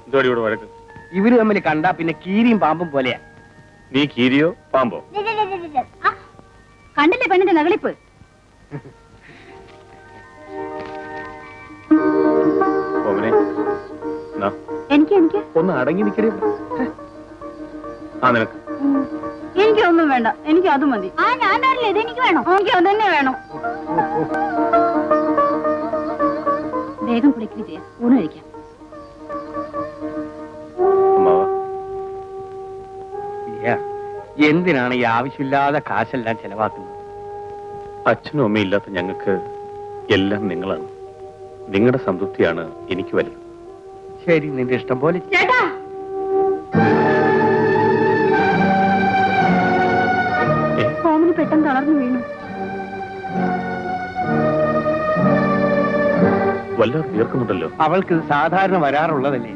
എന്തോടി ഇവിടെ വഴക്ക്? ഇവര് തമ്മിൽ കണ്ടാ പിന്നെ കീരിയും പാമ്പും പോലെയാ. നീ കീരിയോ പാമ്പോ? കണ്ടില്ലേ പെണ്ണിന്റെ നകളിപ്പ്? എനിക്ക് ഒന്ന് അടങ്ങി നിൽക്കണേ. ആ നിനക്ക് എനിക്കൊന്നും വേണ്ട, എനിക്ക് അത് മതി. ആ ഞാൻ തരില്ല, ഇത് എനിക്ക് വേണം. എനിക്ക് അത് തന്നെ വേണം. വേഗം കുടിക്കുക ചെയ്യാം, ഊണ് കഴിക്കാം. എന്തിനാണ് ഈ ആവശ്യമില്ലാതെ കാശെല്ലാം ചെലവാക്കുന്നത്? അച്ഛനും അമ്മയും ഇല്ലാത്ത ഞങ്ങൾക്ക് എല്ലാം നിങ്ങളാണ്. നിങ്ങളുടെ സംതൃപ്തിയാണ് എനിക്ക് വലുത്. ശരി, നിന്റെ ഇഷ്ടം പോലെ. ചേട്ടാ, ഓമിന് പെട്ടെന്ന് തളർന്നു വീണു. വല്ലാതെ തീർക്കുന്നുണ്ടല്ലോ. അവൾക്ക് സാധാരണ വരാറുള്ളതല്ലേ.